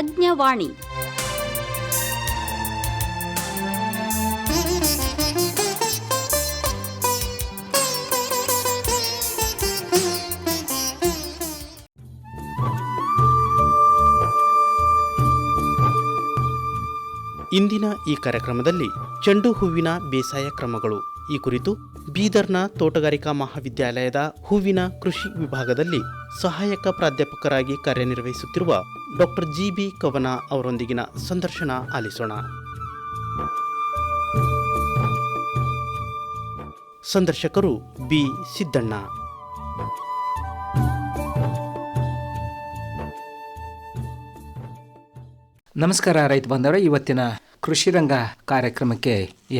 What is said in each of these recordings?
ತಜ್ಞವಾಣಿ. ಇಂದಿನ ಈ ಕಾರ್ಯಕ್ರಮದಲ್ಲಿ ಚೆಂಡು ಹೂವಿನ ಬೇಸಾಯ ಕ್ರಮಗಳು ಈ ಕುರಿತು ಬೀದರ್ನ ತೋಟಗಾರಿಕಾ ಮಹಾವಿದ್ಯಾಲಯದ ಹೂವಿನ ಕೃಷಿ ವಿಭಾಗದಲ್ಲಿ ಸಹಾಯಕ ಪ್ರಾಧ್ಯಾಪಕರಾಗಿ ಕಾರ್ಯನಿರ್ವಹಿಸುತ್ತಿರುವ ಡಾಕ್ಟರ್ ಜಿ.ಬಿ. ಕವನ ಅವರೊಂದಿಗಿನ ಸಂದರ್ಶನ ಆಲಿಸೋಣ. ಸಂದರ್ಶಕರು ಬಿ. ಸಿದ್ದಣ್ಣ. ನಮಸ್ಕಾರ ರೈತ ಬಾಂಧವರೇ, ಇವತ್ತಿನ ಕೃಷಿ ರಂಗ ಕಾರ್ಯಕ್ರಮಕ್ಕೆ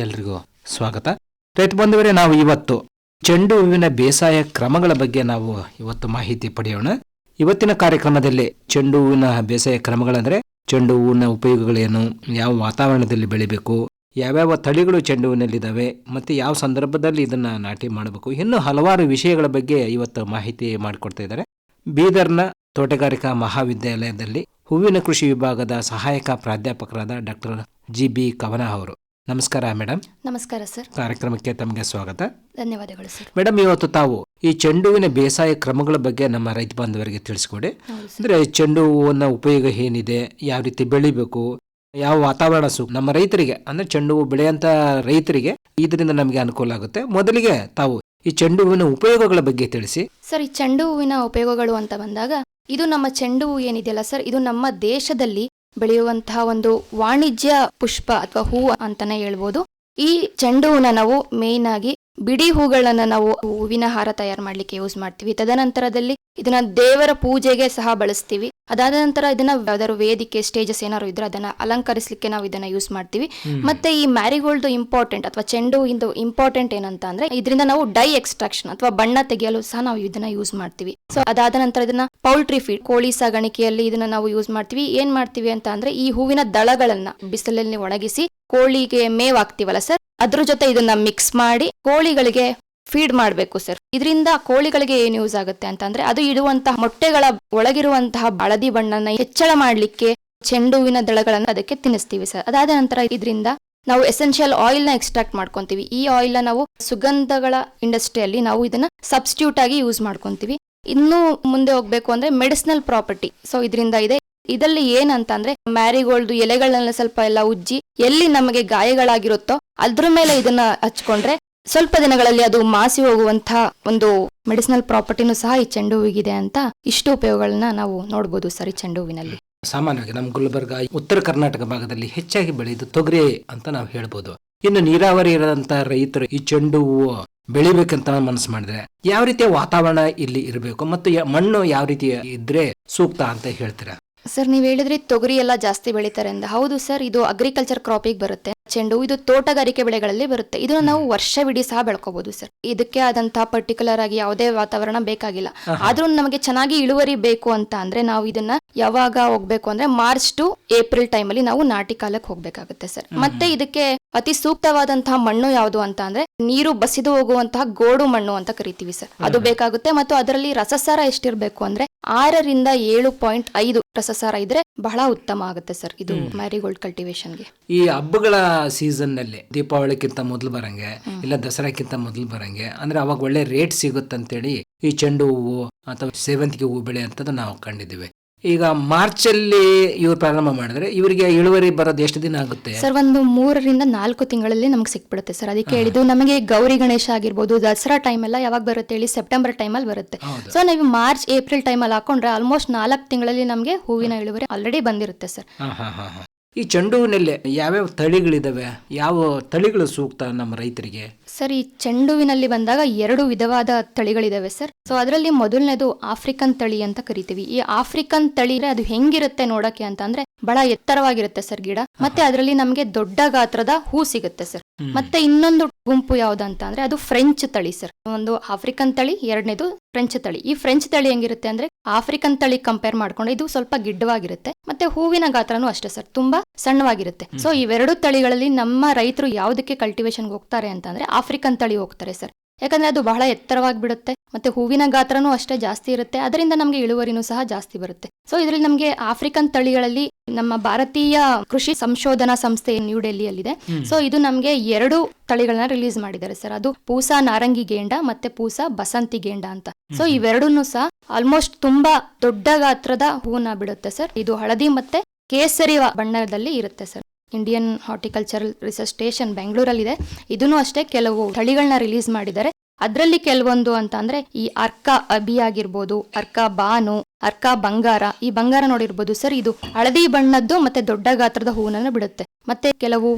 ಎಲ್ರಿಗೂ ಸ್ವಾಗತ. ರೈತ ಬಾಂಧವರೇ, ನಾವು ಇವತ್ತು ಚೆಂಡು ಹೂವಿನ ಬೇಸಾಯ ಕ್ರಮಗಳ ಬಗ್ಗೆ ನಾವು ಇವತ್ತು ಮಾಹಿತಿ ಪಡೆಯೋಣ. ಇವತ್ತಿನ ಕಾರ್ಯಕ್ರಮದಲ್ಲಿ ಚೆಂಡು ಹೂವಿನ ಬೇಸಾಯ ಕ್ರಮಗಳಂದ್ರೆ ಚೆಂಡು ಹೂವಿನ ಉಪಯೋಗಗಳೇನು, ಯಾವ ವಾತಾವರಣದಲ್ಲಿ ಬೆಳಿಬೇಕು, ಯಾವ್ಯಾವ ತಳಿಗಳು ಚೆಂಡು ಹೂವಿನಲ್ಲಿದ್ದಾವೆ, ಮತ್ತೆ ಯಾವ ಸಂದರ್ಭದಲ್ಲಿ ಇದನ್ನ ನಾಟಿ ಮಾಡಬೇಕು, ಇನ್ನು ಹಲವಾರು ವಿಷಯಗಳ ಬಗ್ಗೆ ಇವತ್ತು ಮಾಹಿತಿ ಮಾಡಿಕೊಡ್ತಾ ಇದ್ದಾರೆ ಬೀದರ್ನ ತೋಟಗಾರಿಕಾ ಮಹಾವಿದ್ಯಾಲಯದಲ್ಲಿ ಹೂವಿನ ಕೃಷಿ ವಿಭಾಗದ ಸಹಾಯಕ ಪ್ರಾಧ್ಯಾಪಕರಾದ ಡಾಕ್ಟರ್ ಜಿ.ಬಿ. ಕವನ ಅವರು. ನಮಸ್ಕಾರ ಮೇಡಮ್. ನಮಸ್ಕಾರ ಸರ್. ಕಾರ್ಯಕ್ರಮಕ್ಕೆ ತಮಗೆ ಸ್ವಾಗತ. ಧನ್ಯವಾದಗಳು ಸರ್. ಮೇಡಮ್, ಇವತ್ತು ತಾವು ಈ ಚೆಂಡು ಹೂವಿನ ಬೇಸಾಯ ಕ್ರಮಗಳ ಬಗ್ಗೆ ನಮ್ಮ ರೈತ ಬಾಂಧವರಿಗೆ ತಿಳಿಸ್ಕೊಡಿ. ಅಂದ್ರೆ ಚೆಂಡು ಹೂವಿನ ಉಪಯೋಗ ಏನಿದೆ, ಯಾವ ರೀತಿ ಬೆಳಿಬೇಕು, ಯಾವ ವಾತಾವರಣ ಸೂಕ್ತ ನಮ್ಮ ರೈತರಿಗೆ, ಅಂದ್ರೆ ಚೆಂಡು ಹೂವು ಬೆಳೆಯಂತ ರೈತರಿಗೆ ಇದರಿಂದ ನಮಗೆ ಅನುಕೂಲ ಆಗುತ್ತೆ. ಮೊದಲಿಗೆ ತಾವು ಈ ಚೆಂಡು ಹೂವಿನ ಉಪಯೋಗಗಳ ಬಗ್ಗೆ ತಿಳಿಸಿ. ಸರ್, ಈ ಚೆಂಡು ಹೂವಿನ ಉಪಯೋಗಗಳು ಅಂತ ಬಂದಾಗ, ಇದು ನಮ್ಮ ಚೆಂಡು ಹೂವು ಏನಿದೆಯಲ್ಲ ಸರ್, ಇದು ನಮ್ಮ ದೇಶದಲ್ಲಿ ಬೆಳೆಯುವಂತಹ ಒಂದು ವಾಣಿಜ್ಯ ಪುಷ್ಪ ಅಥವಾ ಹೂವು ಅಂತಾನೆ ಹೇಳ್ಬೋದು. ಈ ಚೆಂಡು ಹೂವನ್ನ ನಾವು ಮೇನ್ ಆಗಿ ಬಿಡಿ ಹೂಗಳನ್ನ ನಾವು ಹೂವಿನ ಹಾರ ತಯಾರು ಮಾಡ್ಲಿಕ್ಕೆ ಯೂಸ್ ಮಾಡ್ತೀವಿ. ತದನಂತರದಲ್ಲಿ ಇದನ್ನ ದೇವರ ಪೂಜೆಗೆ ಸಹ ಬಳಸ್ತೀವಿ. ಅದಾದ ನಂತರ ಇದನ್ನ ಯಾವ್ದಾದ್ರು ವೇದಿಕೆ ಸ್ಟೇಜಸ್ ಏನಾದ್ರು ಇದ್ರೆ ಅದನ್ನ ಅಲಂಕರಿಸಲಿಕ್ಕೆ ನಾವು ಇದನ್ನ ಯೂಸ್ ಮಾಡ್ತೀವಿ. ಮತ್ತೆ ಈ ಮ್ಯಾರಿಗೋಲ್ಡ್ ಇಂಪಾರ್ಟೆಂಟ್ ಅಥವಾ ಚೆಂಡು ಹೂವಿಂದು ಇಂಪಾರ್ಟೆಂಟ್ ಏನಂತ ಅಂದ್ರೆ ಇದರಿಂದ ನಾವು ಡೈ ಎಕ್ಸ್ಟ್ರಾಕ್ಷನ್ ಅಥವಾ ಬಣ್ಣ ತೆಗೆಯಲು ಸಹ ನಾವು ಇದನ್ನ ಯೂಸ್ ಮಾಡ್ತೀವಿ. ಸೊ ಅದಾದ ನಂತರ ಇದನ್ನ ಪೌಲ್ಟ್ರಿ ಫೀಡ್, ಕೋಳಿ ಸಾಗಾಣಿಕೆಯಲ್ಲಿ ಇದನ್ನ ನಾವು ಯೂಸ್ ಮಾಡ್ತೀವಿ. ಏನ್ ಮಾಡ್ತೀವಿ ಅಂತ ಅಂದ್ರೆ ಈ ಹೂವಿನ ದಳಗಳನ್ನ ಬಿಸಿಲಲ್ಲಿ ಒಣಗಿಸಿ ಕೋಳಿಗೆ ಮೇವ್ ಹಾಕ್ತಿವಲ್ಲ ಸರ್, ಅದ್ರ ಜೊತೆ ಇದನ್ನ ಮಿಕ್ಸ್ ಮಾಡಿ ಕೋಳಿಗಳಿಗೆ ಫೀಡ್ ಮಾಡಬೇಕು ಸರ್. ಇದರಿಂದ ಕೋಳಿಗಳಿಗೆ ಏನ್ ಯೂಸ್ ಆಗುತ್ತೆ ಅಂತಂದ್ರೆ ಅದು ಇಡುವಂತಹ ಮೊಟ್ಟೆಗಳ ಒಳಗಿರುವಂತಹ ಹಳದಿ ಬಣ್ಣನ ಹೆಚ್ಚಳ ಮಾಡ್ಲಿಕ್ಕೆ ಚೆಂಡು ಹೂವಿನ ದಳಗಳನ್ನ ಅದಕ್ಕೆ ತಿನ್ನಿಸ್ತೀವಿ ಸರ್. ಅದಾದ ನಂತರ ಇದರಿಂದ ನಾವು ಎಸೆನ್ಷಿಯಲ್ ಆಯಿಲ್ ನ ಎಕ್ಸ್ಟ್ರಾಕ್ಟ್ ಮಾಡ್ಕೊಂತೀವಿ. ಈ ಆಯಿಲ್ ನ ನಾವು ಸುಗಂಧಗಳ ಇಂಡಸ್ಟ್ರಿಯಲ್ಲಿ ನಾವು ಇದನ್ನ ಸಬ್ಸ್ಟಿಟ್ಯೂಟ್ ಆಗಿ ಯೂಸ್ ಮಾಡ್ಕೊಂತೀವಿ. ಇನ್ನು ಮುಂದೆ ಹೋಗ್ಬೇಕು ಅಂದ್ರೆ ಮೆಡಿಸಿನಲ್ ಪ್ರಾಪರ್ಟಿ ಸೊ ಇದರಿಂದ ಇದೆ. ಇದರಲ್ಲಿ ಏನಂತ ಅಂದ್ರೆ ಮ್ಯಾರಿಗೋಲ್ಡ್ ಎಲೆಗಳನ್ನ ಸ್ವಲ್ಪ ಎಲ್ಲ ಉಜ್ಜಿ ಎಲ್ಲಿ ನಮಗೆ ಗಾಯಗಳಾಗಿರುತ್ತೋ ಅದ್ರ ಮೇಲೆ ಇದನ್ನ ಹಚ್ಕೊಂಡ್ರೆ ಸ್ವಲ್ಪ ದಿನಗಳಲ್ಲಿ ಅದು ಮಾಸಿ ಹೋಗುವಂತಹ ಒಂದು ಮೆಡಿಸಿನಲ್ ಪ್ರಾಪರ್ಟಿನೂ ಸಹ ಈ ಚೆಂಡು ಹೂವಿಗಿದೆ ಅಂತ ಇಷ್ಟು ಉಪಯೋಗಗಳನ್ನ ನಾವು ನೋಡಬಹುದು ಸರ್ ಈ ಚೆಂಡು ಹೂವಿನಲ್ಲಿ. ಸಾಮಾನ್ಯವಾಗಿ ನಮ್ಮ ಗುಲ್ಬರ್ಗ, ಉತ್ತರ ಕರ್ನಾಟಕ ಭಾಗದಲ್ಲಿ ಹೆಚ್ಚಾಗಿ ಬೆಳೆಯುವುದು ತೊಗರಿ ಅಂತ ನಾವು ಹೇಳ್ಬೋದು. ಇನ್ನು ನೀರಾವರಿ ಇರೋಂತ ರೈತರು ಈ ಚೆಂಡು ಹೂವು ಬೆಳಿಬೇಕಂತ ಮನಸ್ಸು ಮಾಡಿದ್ರೆ ಯಾವ ರೀತಿಯ ವಾತಾವರಣ ಇಲ್ಲಿ ಇರಬೇಕು ಮತ್ತು ಮಣ್ಣು ಯಾವ ರೀತಿ ಇದ್ರೆ ಸೂಕ್ತ ಅಂತ ಹೇಳ್ತೀರಾ? ಸರ್, ನೀವ್ ಹೇಳಿದ್ರಿ ತೊಗರಿ ಎಲ್ಲ ಜಾಸ್ತಿ ಬೆಳಿತಾರೆ ಅಂತ. ಹೌದು ಸರ್, ಇದು ಅಗ್ರಿಕಲ್ಚರ್ ಕ್ರಾಪಿಗೆ ಬರುತ್ತೆ. ಚೆಂಡು ಇದು ತೋಟಗಾರಿಕೆ ಬೆಳೆಗಳಲ್ಲಿ ಬರುತ್ತೆ. ಇದನ್ನ ನಾವು ವರ್ಷವಿಡೀ ಸಹ ಬೆಳ್ಕೋಬಹುದು ಸರ್. ಇದಕ್ಕೆ ಆದಂತಹ ಪರ್ಟಿಕ್ಯುಲರ್ ಆಗಿ ಯಾವುದೇ ವಾತಾವರಣ ಬೇಕಾಗಿಲ್ಲ. ಆದ್ರೂ ನಮಗೆ ಚೆನ್ನಾಗಿ ಇಳುವರಿ ಬೇಕು ಅಂತ ಅಂದ್ರೆ ನಾವು ಇದನ್ನ ಯಾವಾಗ ಹೋಗ್ಬೇಕು ಅಂದ್ರೆ ಮಾರ್ಚ್ ಟು ಏಪ್ರಿಲ್ ಟೈಮ್ ಅಲ್ಲಿ ನಾವು ನಾಟಿ ಕಾಲಕ್ಕೆ ಹೋಗ್ಬೇಕಾಗುತ್ತೆ ಸರ್. ಮತ್ತೆ ಇದಕ್ಕೆ ಅತಿ ಸೂಕ್ತವಾದಂತಹ ಮಣ್ಣು ಯಾವುದು ಅಂತ ಅಂದ್ರೆ ನೀರು ಬಸಿದು ಹೋಗುವಂತಹ ಗೋಡು ಮಣ್ಣು ಅಂತ ಕರಿತೀವಿ ಸರ್, ಅದು ಬೇಕಾಗುತ್ತೆ. ಮತ್ತು ಅದರಲ್ಲಿ ರಸಸಾರ ಎಷ್ಟಿರ್ಬೇಕು ಅಂದ್ರೆ 6ರಿಂದ 7.5 ರಸಸಾರ ಇದ್ರೆ ಬಹಳ ಉತ್ತಮ ಆಗುತ್ತೆ ಸರ್ ಇದು ಮ್ಯಾರಿಗೋಲ್ಡ್ ಕಲ್ಟಿವೇಶನ್ಗೆ. ಈ ಹಬ್ಬಗಳ ಸೀಸನ್ ನಲ್ಲಿ ದೀಪಾವಳಿಕ್ಕಿಂತ ಮೊದಲು ಬರಂಗೆ ಇಲ್ಲ ದಸರಾಕ್ಕಿಂತ ಮೊದಲು ಬರಂಗೆ ಅಂದ್ರೆ ಅವಾಗ ಒಳ್ಳೆ ರೇಟ್ ಸಿಗುತ್ತಂತೇಳಿ ಈ ಚೆಂಡು ಹೂವು ಅಥವಾ ಸೇವಂತಿಗೆ ಹೂವು ಬೆಳೆ ಅಂತದ್ದು ನಾವು ಕಂಡಿದ್ದೀವಿ. ಈಗ ಮಾರ್ಚ್ ಅಲ್ಲಿ ಇವ್ರು ಪ್ರಾರಂಭ ಮಾಡಿದ್ರೆ ಇವರಿಗೆ ಇಳುವರಿ ಬರೋದು ಎಷ್ಟು ದಿನ ಆಗುತ್ತೆ ಸರ್? ಒಂದು 3ರಿಂದ 4 ತಿಂಗಳಲ್ಲಿ ನಮ್ಗೆ ಸಿಕ್ಬಿಡುತ್ತೆ ಸರ್. ಅದಕ್ಕೆ ಹೇಳಿದ್ದು ನಮಗೆ ಗೌರಿ ಗಣೇಶ ಆಗಿರ್ಬೋದು, ದಸರಾ ಟೈಮ್ ಎಲ್ಲ ಯಾವಾಗ ಬರುತ್ತೆ ಹೇಳಿ, ಸೆಪ್ಟೆಂಬರ್ ಟೈಮಲ್ಲಿ ಬರುತ್ತೆ. ಸೊ ನಾವು ಮಾರ್ಚ್ ಏಪ್ರಿಲ್ ಟೈಮಲ್ಲಿ ಹಾಕೊಂಡ್ರೆ ಆಲ್ಮೋಸ್ಟ್ 4 ತಿಂಗಳಲ್ಲಿ ನಮಗೆ ಹೂವಿನ ಇಳುವರಿ ಆಲ್ರೆಡಿ ಬಂದಿರುತ್ತೆ ಸರ್. ಈ ಚೆಂಡು ಹೂವಿನಲ್ಲಿ ಯಾವ್ಯಾವ ತಳಿಗಳಿದಾವೆ, ಯಾವ ತಳಿಗಳು ಸೂಕ್ತ ನಮ್ಮ ರೈತರಿಗೆ? ಸರ್, ಈ ಚೆಂಡುವಿನಲ್ಲಿ ಬಂದಾಗ 2 ವಿಧವಾದ ತಳಿಗಳಿದಾವೆ ಸರ್. ಸೊ ಅದರಲ್ಲಿ ಮೊದಲನೇದು ಆಫ್ರಿಕನ್ ತಳಿ ಅಂತ ಕರಿತೀವಿ. ಈ ಆಫ್ರಿಕನ್ ತಳಿ ಅದು ಹೆಂಗಿರುತ್ತೆ ನೋಡಕ್ಕೆ ಅಂತ ಅಂದ್ರೆ ಬಹಳ ಎತ್ತರವಾಗಿರುತ್ತೆ ಸರ್ ಗಿಡ, ಮತ್ತೆ ಅದರಲ್ಲಿ ನಮ್ಗೆ ದೊಡ್ಡ ಗಾತ್ರದ ಹೂ ಸಿಗುತ್ತೆ ಸರ್. ಮತ್ತೆ ಇನ್ನೊಂದು ಗುಂಪು ಯಾವ್ದಂತ ಅಂದ್ರೆ ಅದು ಫ್ರೆಂಚ್ ತಳಿ ಸರ್. ಒಂದು ಆಫ್ರಿಕನ್ ತಳಿ, ಎರಡನೇದು ಫ್ರೆಂಚ್ ತಳಿ. ಈ ಫ್ರೆಂಚ್ ತಳಿ ಹೆಂಗಿರುತ್ತೆ ಅಂದ್ರೆ ಆಫ್ರಿಕನ್ ತಳಿ ಕಂಪೇರ್ ಮಾಡ್ಕೊಂಡು ಇದು ಸ್ವಲ್ಪ ಗಿಡ್ಡವಾಗಿರುತ್ತೆ, ಮತ್ತೆ ಹೂವಿನ ಗಾತ್ರನೂ ಅಷ್ಟೇ ಸರ್, ತುಂಬಾ ಸಣ್ಣವಾಗಿರುತ್ತೆ. ಸೊ ಇವೆರಡು ತಳಿಗಳಲ್ಲಿ ನಮ್ಮ ರೈತರು ಯಾವ್ದಕ್ಕೆ ಕಲ್ಟಿವೇಶನ್ಗೆ ಹೋಗ್ತಾರೆ ಅಂತಂದ್ರೆ ಆಫ್ರಿಕನ್ ತಳಿ ಹೋಗ್ತಾರೆ ಸರ್. ಯಾಕಂದ್ರೆ ಅದು ಬಹಳ ಎತ್ತರವಾಗಿ ಬಿಡುತ್ತೆ, ಮತ್ತೆ ಹೂವಿನ ಗಾತ್ರನೂ ಅಷ್ಟೇ ಜಾಸ್ತಿ ಇರುತ್ತೆ, ಅದರಿಂದ ನಮ್ಗೆ ಇಳುವರಿನೂ ಸಹ ಜಾಸ್ತಿ ಬರುತ್ತೆ. ಸೊ ಇದರಲ್ಲಿ ನಮಗೆ ಆಫ್ರಿಕನ್ ತಳಿಗಳಲ್ಲಿ ನಮ್ಮ ಭಾರತೀಯ ಕೃಷಿ ಸಂಶೋಧನಾ ಸಂಸ್ಥೆ ನ್ಯೂ ಡೆಲ್ಲಿಯಲ್ಲಿದೆ. ಸೊ ಇದು ನಮಗೆ 2 ತಳಿಗಳನ್ನ ರಿಲೀಸ್ ಮಾಡಿದ್ದಾರೆ ಸರ್. ಅದು ಪೂಸಾ ನಾರಂಗಿ ಗೇಂಡ ಮತ್ತೆ ಪೂಸಾ ಬಸಂತಿ ಗೇಂಡ ಅಂತ. ಸೊ ಇವೆರಡನ್ನೂ ಸಹ ಆಲ್ಮೋಸ್ಟ್ ತುಂಬಾ ದೊಡ್ಡ ಗಾತ್ರದ ಹೂವನ್ನ ಬಿಡುತ್ತೆ ಸರ್. ಇದು ಹಳದಿ ಮತ್ತೆ ಕೇಸರಿ ಬಣ್ಣದಲ್ಲಿ ಇರುತ್ತೆ sir. Indian horticultural research station ಬೆಂಗಳೂರಲ್ಲಿದೆ. ಇದನ್ನು ಅಷ್ಟೇ ಕೆಲವು ತಳಿಗಳನ್ನ ರಿಲೀಸ್ ಮಾಡಿದ್ದಾರೆ. ಅದರಲ್ಲಿ ಕೆಲವೊಂದು ಅಂತ ಅಂದ್ರೆ ಈ ಅರ್ಕಾ ಅಬಿ ಆಗಿರ್ಬೋದು, ಅರ್ಕಾ ಬಾನು, ಅರ್ಕಾ ಬಂಗಾರ. ಈ ಬಂಗಾರ ನೋಡಿರ್ಬೋದು ಸರ್, ಇದು ಹಳದಿ ಬಣ್ಣದ್ದು ಮತ್ತೆ ದೊಡ್ಡ ಗಾತ್ರದ ಹೂವನ್ನ ಬಿಡುತ್ತೆ. ಮತ್ತೆ ಕೆಲವು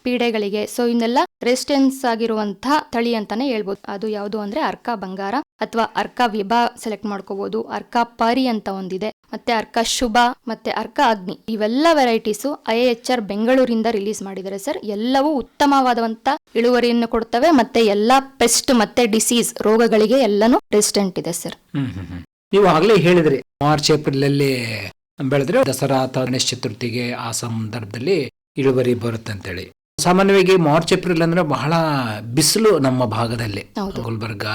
ಪೀಡೆಗಳಿಗೆ ಸೊ ಇನ್ನೆಲ್ಲ ರೆಸಿಸ್ಟೆನ್ಸ್ ಆಗಿರುವಂತಹ ತಳಿ ಅಂತಾನೆ ಹೇಳ್ಬೋದು. ಅದು ಯಾವುದು ಅಂದ್ರೆ ಅರ್ಕಾ ಬಂಗಾರ ಅಥವಾ ಅರ್ಕಾ ವಿಭಾ ಸೆಲೆಕ್ಟ್ ಮಾಡ್ಕೋಬಹುದು. ಅರ್ಕಾ ಪರಿ ಅಂತ ಒಂದಿದೆ, ಮತ್ತೆ ಅರ್ಕಾ ಶುಭ ಮತ್ತೆ ಅರ್ಕಾ ಅಗ್ನಿ. ಇವೆಲ್ಲ ವೆರೈಟೀಸು IIHR ಬೆಂಗಳೂರಿಂದ ರಿಲೀಸ್ ಮಾಡಿದ್ದಾರೆ ಸರ್. ಎಲ್ಲವೂ ಉತ್ತಮವಾದಂತ ಇಳುವರಿಯನ್ನು ಕೊಡ್ತವೆ ಮತ್ತೆ ಎಲ್ಲಾ ಪೆಸ್ಟ್ ಮತ್ತೆ ಡಿಸೀಸ್ ರೋಗಗಳಿಗೆ ಎಲ್ಲಾನು ರೆಸಿಸ್ಟೆಂಟ್ ಇದೆ ಸರ್. ನೀವು ಆಗ್ಲೇ ಹೇಳಿದ್ರಿ ಮಾರ್ಚ್ ಏಪ್ರಿಲ್ ಅಲ್ಲಿ ಬೆಳೆದ್ರೆ ದಸರಾ ಅಥವಾ ಗಣೇಶ ಚತುರ್ಥಿಗೆ ಆ ಸಂದರ್ಭದಲ್ಲಿ ಇಳುವರಿ ಬರುತ್ತೆ ಅಂತೇಳಿ. ಸಾಮಾನ್ಯವಾಗಿ ಮಾರ್ಚ್ ಏಪ್ರಿಲ್ ಅಂದ್ರೆ ಬಹಳ ಬಿಸಿಲು ನಮ್ಮ ಭಾಗದಲ್ಲಿ, ಗುಲ್ಬರ್ಗ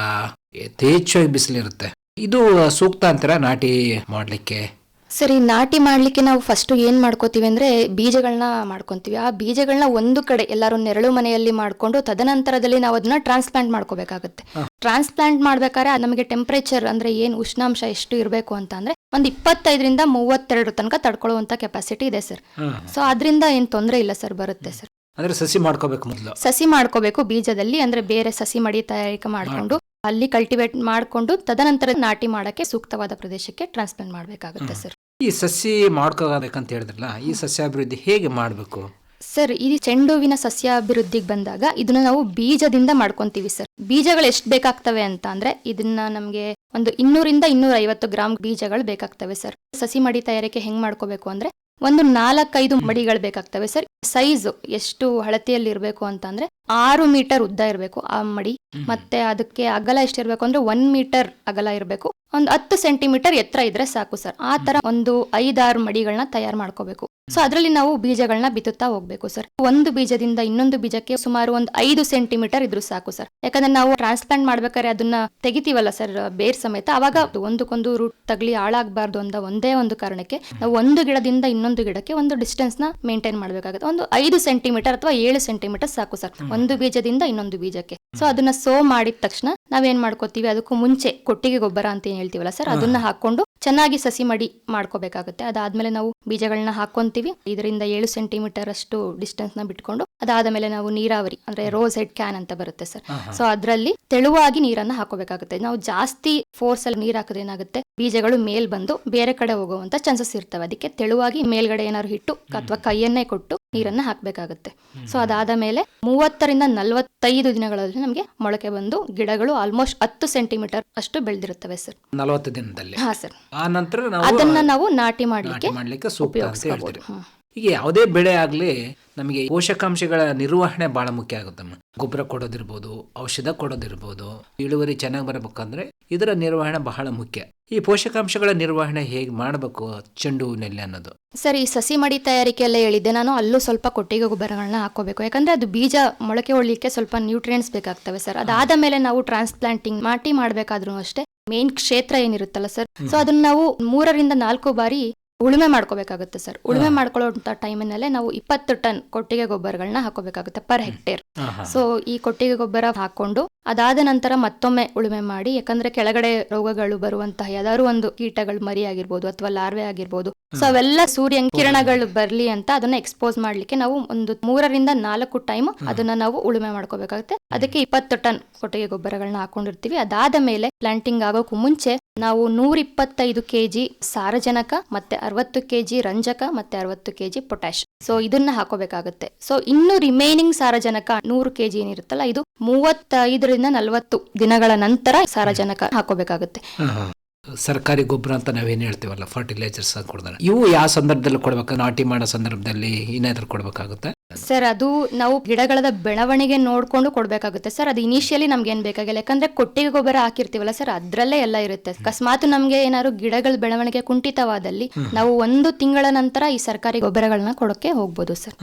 ಯಥೇಚ್ಛವಾಗಿ ಬಿಸಿಲು ಇರುತ್ತೆ. ಇದು ಸೂಕ್ತ ಅಂತೀರಾ ನಾಟಿ ಮಾಡ್ಲಿಕ್ಕೆ? ಸರಿ, ನಾಟಿ ಮಾಡ್ಲಿಕ್ಕೆ ನಾವು ಫಸ್ಟ್ ಏನ್ ಮಾಡ್ಕೋತೀವಿ ಅಂದ್ರೆ ಬೀಜಗಳನ್ನ ಮಾಡ್ಕೊಂತೀವಿ. ಆ ಬೀಜಗಳನ್ನ ಒಂದು ಕಡೆ ಎಲ್ಲಾರು ನೆರಳು ಮನೆಯಲ್ಲಿ ಮಾಡ್ಕೊಂಡು ತದನಂತರದಲ್ಲಿ ನಾವು ಅದನ್ನ ಟ್ರಾನ್ಸ್ಪ್ಲಾಂಟ್ ಮಾಡ್ಕೋಬೇಕಾಗುತ್ತೆ. ಟ್ರಾನ್ಸ್ಪ್ಲಾಂಟ್ ಮಾಡ್ಬೇಕಾದ್ರೆ ನಮಗೆ ಟೆಂಪರೇಚರ್ ಅಂದ್ರೆ ಏನ್ ಉಷ್ಣಾಂಶ ಎಷ್ಟು ಇರಬೇಕು ಅಂತ ಅಂದ್ರೆ ಒಂದು 25ರಿಂದ 32 ತನಕ ತಡ್ಕೊಳ್ಳುವಂತ ಕೆಪಾಸಿಟಿ ಇದೆ ಸರ್. ಸೊ ಅದರಿಂದ ಏನ್ ತೊಂದರೆ ಇಲ್ಲ ಸರ್, ಬರುತ್ತೆ ಸರ್. ಅಂದ್ರೆ ಸಸಿ ಮಾಡ್ಕೋಬೇಕು, ಮೊದಲು ಸಸಿ ಮಾಡ್ಕೋಬೇಕು ಬೀಜದಲ್ಲಿ. ಅಂದ್ರೆ ಬೇರೆ ಸಸಿ ಮಡಿ ತಯಾರಿಕೆ ಮಾಡ್ಕೊಂಡು ಅಲ್ಲಿ ಕಲ್ಟಿವೇಟ್ ಮಾಡ್ಕೊಂಡು ತದನಂತರ ನಾಟಿ ಮಾಡಕ್ಕೆ ಸೂಕ್ತವಾದ ಪ್ರದೇಶಕ್ಕೆ ಟ್ರಾನ್ಸ್ಪ್ಲಾಂಟ್ ಮಾಡ್ಬೇಕಾಗುತ್ತೆ ಸರ್. ಈ ಸಸಿ ಮಾಡ್ಕೋಬೇಕಂತ ಹೇಳಿದ್ರಲ್ಲ, ಈ ಸಸ್ಯಾಭಿವೃದ್ಧಿ ಹೇಗೆ ಮಾಡಬೇಕು ಸರ್? ಈ ಚೆಂಡು ಹೂವಿನ ಸಸ್ಯಾಭಿವೃದ್ಧಿಗೆ ಬಂದಾಗ ಇದನ್ನ ನಾವು ಬೀಜದಿಂದ ಮಾಡ್ಕೊಂತೀವಿ ಸರ್. ಬೀಜಗಳು ಎಷ್ಟು ಬೇಕಾಗ್ತವೆ ಅಂತ ಅಂದ್ರೆ ಇದನ್ನ ನಮ್ಗೆ ಒಂದು 200ರಿಂದ 250 ಗ್ರಾಮ್ ಬೀಜಗಳು ಬೇಕಾಗ್ತವೆ ಸರ್. ಸಸಿ ಮಡಿ ತಯಾರಿಕೆ ಹೆಂಗ್ ಮಾಡ್ಕೋಬೇಕು ಅಂದ್ರೆ ಒಂದು 4-5 ಮಡಿಗಳು ಬೇಕಾಗ್ತವೆ ಸರ್. ಸೈಜ್ ಎಷ್ಟು ಅಳತೆಯಲ್ಲಿ ಇರಬೇಕು ಅಂತ ಅಂದ್ರೆ 6 ಮೀಟರ್ ಉದ್ದ ಇರಬೇಕು ಆ ಮಡಿ. ಮತ್ತೆ ಅದಕ್ಕೆ ಅಗಲ ಎಷ್ಟಿರ್ಬೇಕು ಅಂದ್ರೆ 1 ಮೀಟರ್ ಅಗಲ ಇರಬೇಕು. ಒಂದು 10 ಸೆಂಟಿಮೀಟರ್ ಎತ್ತರ ಇದ್ರೆ ಸಾಕು ಸರ್. ಆ ತರ ಒಂದು 5-6 ಮಡಿಗಳನ್ನ ತಯಾರು ಮಾಡ್ಕೋಬೇಕು. ಸೊ ಅದರಲ್ಲಿ ನಾವು ಬೀಜಗಳನ್ನ ಬಿತ್ತುತ್ತಾ ಹೋಗ್ಬೇಕು ಸರ್. ಒಂದು ಬೀಜದಿಂದ ಇನ್ನೊಂದು ಬೀಜಕ್ಕೆ ಸುಮಾರು ಒಂದು 5 ಸೆಂಟಿಮೀಟರ್ ಇದ್ರು ಸಾಕು ಸರ್. ಯಾಕಂದ್ರೆ ನಾವು ಟ್ರಾನ್ಸ್ಪ್ಲಾಂಟ್ ಮಾಡ್ಬೇಕಾದ್ರೆ ಅದನ್ನ ತೆಗಿತೀವಲ್ಲ ಸರ್ ಬೇರ್ ಸಮೇತ, ಅವಾಗ ಒಂದಕ್ಕೊಂದು ರೂಟ್ ತಗಲಿ ಹಾಳಾಗಬಾರ್ದು ಅಂತ ಒಂದೇ ಒಂದು ಕಾರಣಕ್ಕೆ ನಾವು ಒಂದು ಗಿಡದಿಂದ ಇನ್ನೊಂದು ಗಿಡಕ್ಕೆ ಒಂದು ಡಿಸ್ಟೆನ್ಸ್ ನ ಮೇಂಟೈನ್ ಮಾಡ್ಬೇಕಾಗುತ್ತೆ. ಒಂದು 5 ಸೆಂಟಿಮೀಟರ್ ಅಥವಾ 7 ಸೆಂಟಿಮೀಟರ್ ಸಾಕು ಸರ್ ಒಂದು ಬೀಜದಿಂದ ಇನ್ನೊಂದು ಬೀಜಕ್ಕೆ. ಸೊ ಅದನ್ನ ಸೋ ಮಾಡಿದ ತಕ್ಷಣ ನಾವೇನ್ ಮಾಡ್ಕೋತೀವಿ, ಅದಕ್ಕೂ ಮುಂಚೆ ಕೊಟ್ಟಿಗೆ ಗೊಬ್ಬರ ಅಂತ ಏನ್ ಹೇಳ್ತೀವಲ್ಲ ಸರ್, ಅದನ್ನ ಹಾಕೊಂಡು ಚೆನ್ನಾಗಿ ಸಸಿ ಮಡಿ ಮಾಡ್ಕೋಬೇಕಾಗುತ್ತೆ. ಅದಾದ್ಮೇಲೆ ನಾವು ಬೀಜಗಳನ್ನ ಹಾಕೊಂತೀವಿ. 5ರಿಂದ 7 ಸೆಂಟಿಮೀಟರ್ ಅಷ್ಟು ಡಿಸ್ಟೆನ್ಸ್ ನ ಬಿಟ್ಕೊಂಡು ಅದಾದ್ಮೇಲೆ ನಾವು ನೀರಾವರಿ ಅಂದ್ರೆ ರೋಸ್ ಹೆಡ್ ಕ್ಯಾನ್ ಅಂತ ಬರುತ್ತೆ ಸರ್. ಸೊ ಅದ್ರಲ್ಲಿ ತೆಳುವಾಗಿ ನೀರನ್ನ ಹಾಕೋಬೇಕಾಗುತ್ತೆ. ನಾವು ಜಾಸ್ತಿ ಫೋರ್ಸ್ ಅಲ್ಲಿ ನೀರ್ ಹಾಕಿದ್ರೆ ಏನಾಗುತ್ತೆ, ಬೀಜಗಳು ಮೇಲ್ ಬಂದು ಬೇರೆ ಕಡೆ ಹೋಗುವಂತ ಚಾನ್ಸಸ್ ಇರ್ತವೆ. ಅದಕ್ಕೆ ತೆಳುವಾಗಿ ಮೇಲ್ಗಡೆ ಏನಾದ್ರು ಹಿಟ್ಟು ಅಥವಾ ಕೈಯನ್ನೇ ಕೊಟ್ಟು ನೀರನ್ನ ಹಾಕ್ಬೇಕಾಗುತ್ತೆ. ಸೊ ಅದಾದ ಮೇಲೆ 30ರಿಂದ 45 ದಿನಗಳಲ್ಲಿ ನಮಗೆ ಮೊಳಕೆ ಬಂದು ಗಿಡಗಳು ಆಲ್ಮೋಸ್ಟ್ 10 ಸೆಂಟಿಮೀಟರ್ ಅಷ್ಟು ಬೆಳೆದಿರುತ್ತವೆ ಸರ್. 40 ದಿನದಲ್ಲಿ. ಹಾ ಸರ್. ಆ ನಂತರ ಅದನ್ನ ನಾವು ನಾಟಿ ಮಾಡ್ಲಿಕ್ಕೆ ಸೂಕ್ತ ಅಂತ ಹೇಳ್ತೀರಿ. ಈಗ ಯಾವುದೇ ಬೆಳೆ ಆಗ್ಲಿ ನಮಗೆ ಪೋಷಕಾಂಶಗಳ ನಿರ್ವಹಣೆ ಬಹಳ ಮುಖ್ಯ ಆಗುತ್ತಮ್ಮ. ಗೊಬ್ಬರ ಕೊಡೋದಿರ್ಬೋದು, ಔಷಧ ಕೊಡೋದಿರ್ಬೋದು, ಇಳುವರಿ ಚೆನ್ನಾಗಿ ಬರಬೇಕಂದ್ರೆ ಇದರ ನಿರ್ವಹಣೆ ಬಹಳ ಮುಖ್ಯ. ಈ ಪೋಷಕಾಂಶಗಳ ನಿರ್ವಹಣೆ ಹೇಗೆ ಮಾಡಬೇಕು ಚೆಂಡು ಹೂವಿನಲ್ಲಿ ಅನ್ನೋದು ಸರ್. ಈ ಸಸಿ ಮಡಿ ತಯಾರಿಕೆಯಲ್ಲೇ ಹೇಳಿದ್ದೆ ನಾನು, ಅಲ್ಲೂ ಸ್ವಲ್ಪ ಕೊಟ್ಟಿಗೆ ಗೊಬ್ಬರಗಳನ್ನ ಹಾಕೋಬೇಕು. ಯಾಕಂದ್ರೆ ಅದು ಬೀಜ ಮೊಳಕೆ ಒಳ್ಳಿಕ್ಕೆ ಸ್ವಲ್ಪ ನ್ಯೂಟ್ರಿಯೆಂಟ್ಸ್ ಬೇಕಾಗ್ತವೆ ಸರ್. ಅದಾದ ಮೇಲೆ ನಾವು ಟ್ರಾನ್ಸ್ಪ್ಲಾಂಟಿಂಗ್ ನಾಟಿ ಮಾಡ್ಬೇಕಾದ್ರೂ ಅಷ್ಟೇ ಮೇನ್ ಕ್ಷೇತ್ರ ಏನಿರುತ್ತಲ್ಲ ಸರ್, ಸೊ ಅದನ್ನ ನಾವು 3ರಿಂದ 4 ಬಾರಿ ಉಳುಮೆ ಮಾಡ್ಕೋಬೇಕಾಗುತ್ತೆ ಸರ್. ಉಳುಮೆ ಮಾಡ್ಕೊಳ್ಳೋ ಟೈಮಿನಲ್ಲೇ ನಾವು 20 ಟನ್ ಕೊಟ್ಟಿಗೆ ಗೊಬ್ಬರಗಳನ್ನ ಹಾಕೋಬೇಕಾಗುತ್ತೆ ಪರ್ ಹೆಕ್ಟೇರ್. ಸೊ ಈ ಕೊಟ್ಟಿಗೆ ಗೊಬ್ಬರ ಹಾಕೊಂಡು ಅದಾದ ನಂತರ ಮತ್ತೊಮ್ಮೆ ಉಳುಮೆ ಮಾಡಿ, ಯಾಕಂದ್ರೆ ಕೆಳಗಡೆ ರೋಗಗಳು ಬರುವಂತಹ ಯಾವ್ದಾದ್ರು ಒಂದು ಕೀಟಗಳು ಮರಿ ಆಗಿರ್ಬೋದು ಅಥವಾ ಲಾರ್ವೆ ಆಗಿರ್ಬೋದು, ಸೊ ಅವೆಲ್ಲ ಸೂರ್ಯ ಕಿರಣಗಳು ಬರ್ಲಿ ಅಂತ ಅದನ್ನ ಎಕ್ಸ್ಪೋಸ್ ಮಾಡ್ಲಿಕ್ಕೆ ನಾವು ಒಂದು 3ರಿಂದ 4 ಟೈಮ್ ಅದನ್ನ ನಾವು ಉಳುಮೆ ಮಾಡ್ಕೋಬೇಕಾಗುತ್ತೆ. ಅದಕ್ಕೆ 20 ಟನ್ ಕೊಟ್ಟಿಗೆ ಗೊಬ್ಬರಗಳನ್ನ ಹಾಕೊಂಡಿರ್ತೀವಿ. ಅದಾದ ಮೇಲೆ ಪ್ಲಾಂಟಿಂಗ್ ಆಗೋಕ್ಕೂ ಮುಂಚೆ ನಾವು 125 kg ಸಾರಜನಕ ಮತ್ತೆ 60 kg ರಂಜಕ ಮತ್ತೆ 60 kg ಪೊಟ್ಯಾಶ್, ಸೊ ಇದನ್ನ ಹಾಕೋಬೇಕಾಗುತ್ತೆ. ಸೊ ಇನ್ನು ರಿಮೈನಿಂಗ್ ಸಾರಜನಕ 100 kg ಏನಿರುತ್ತಲ್ಲ, ಇದು 35ರಿಂದ 40 ದಿನಗಳ ನಂತರ ಸಾರಜನಕ ಹಾಕೋಬೇಕಾಗುತ್ತೆ. ಸರ್ಕಾರಿ ಗೊಬ್ಬರ ಅಂತ ನಾವೇನ್ ಹೇಳ್ತೀವಲ್ಲ, ಫರ್ಟಿಲೈಸರ್ಸ್ ಕೊಡ್ತಾರೆ, ಇವು ಯಾವ ಸಂದರ್ಭದಲ್ಲಿ ಕೊಡ್ಬೇಕು? ನಾಟಿ ಮಾಡೋ ಸಂದರ್ಭದಲ್ಲಿ ಏನಾದ್ರೂ ಕೊಡ್ಬೇಕಾಗುತ್ತೆ ಸರ್? ಅದು ನಾವು ಗಿಡಗಳ ಬೆಳವಣಿಗೆ ನೋಡ್ಕೊಂಡು ಕೊಡ್ಬೇಕಾಗುತ್ತೆ ಸರ್. ಅದು ಇನಿಷಿಯಲಿ ನಮ್ಗೆ ಏನ್ ಬೇಕಾಗಿಲ್ಲ, ಯಾಕಂದ್ರೆ ಕೊಟ್ಟಿಗೆ ಗೊಬ್ಬರ ಹಾಕಿರ್ತೀವಲ್ಲ ಸರ್, ಅದ್ರಲ್ಲೇ ಎಲ್ಲ ಇರುತ್ತೆ. ಅಕಸ್ಮಾತ್ ನಮ್ಗೆ ಏನಾದ್ರು ಗಿಡಗಳ ಬೆಳವಣಿಗೆ ಕುಂಠಿತವಾದಲ್ಲಿ ನಾವು 1 ತಿಂಗಳ ನಂತರ ಈ ಸರ್ಕಾರಿ ಗೊಬ್ಬರಗಳನ್ನ ಕೊಡೋಕೆ ಹೋಗ್ಬೋದು ಸರ್.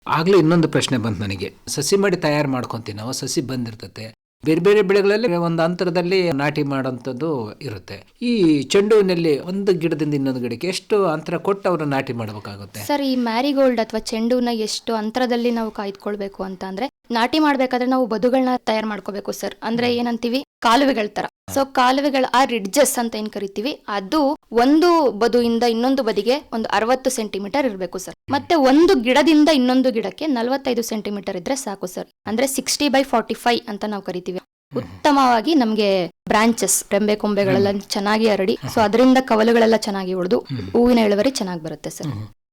ಆಗ್ಲೇ ಇನ್ನೊಂದು ಪ್ರಶ್ನೆ ಬಂತು ನನಗೆ. ಸಸಿ ಮಾಡಿ ತಯಾರು ಮಾಡ್ಕೊಂತೀವಿ ನಾವು, ಸಸಿ ಬಂದಿರ್ತತೆ, ಬೇರೆ ಬೇರೆ ಬೆಳೆಗಳಲ್ಲಿ ಒಂದು ಅಂತರದಲ್ಲಿ ನಾಟಿ ಮಾಡುವಂಥದ್ದು ಇರುತ್ತೆ. ಈ ಚೆಂಡುವಿನಲ್ಲಿ ಒಂದು ಗಿಡದಿಂದ ಇನ್ನೊಂದು ಗಿಡಕ್ಕೆ ಎಷ್ಟು ಅಂತರ ಕೊಟ್ಟು ಅವರು ನಾಟಿ ಮಾಡಬೇಕಾಗುತ್ತೆ? ಸರ್, ಈ ಮ್ಯಾರಿಗೋಲ್ಡ್ ಅಥವಾ ಚೆಂಡುನ ಎಷ್ಟು ಅಂತರದಲ್ಲಿ ನಾವು ಕಾಯ್ದುಕೊಳ್ಬೇಕು ಅಂತ ಅಂದ್ರೆ, ನಾಟಿ ಮಾಡ್ಬೇಕಾದ್ರೆ ನಾವು ಬದುಗಳನ್ನ ತಯಾರು ಮಾಡ್ಕೋಬೇಕು ಸರ್. ಅಂದ್ರೆ ಏನಂತೀವಿ, ಕಾಲುವೆಗಳ ತರ. ಸೊ ಕಾಲುವೆಗಳ ಆ ರಿಡ್ಜಸ್ ಅಂತ ಏನ್ ಕರಿತೀವಿ, ಅದು ಒಂದು ಬದುವಿಂದ ಇನ್ನೊಂದು ಬದಿಗೆ ಒಂದು 60 ಸೆಂಟಿಮೀಟರ್ ಇರಬೇಕು ಸರ್. ಮತ್ತೆ ಒಂದು ಗಿಡದಿಂದ ಇನ್ನೊಂದು ಗಿಡಕ್ಕೆ 45 ಸೆಂಟಿಮೀಟರ್ ಇದ್ರೆ ಸಾಕು ಸರ್. ಅಂದ್ರೆ 60/45 ಅಂತ ನಾವು ಕರಿತೀವಿ. ಉತ್ತಮವಾಗಿ ನಮ್ಗೆ ಬ್ರಾಂಚಸ್, ರೆಂಬೆ ಕೊಂಬೆಗಳೆಲ್ಲ ಚೆನ್ನಾಗಿ ಹರಡಿ, ಸೊ ಅದರಿಂದ ಕವಲುಗಳೆಲ್ಲ ಚೆನ್ನಾಗಿ ಹೊಡೆದು ಹೂವಿನ ಇಳುವರಿ ಚೆನ್ನಾಗಿ ಬರುತ್ತೆ ಸರ್.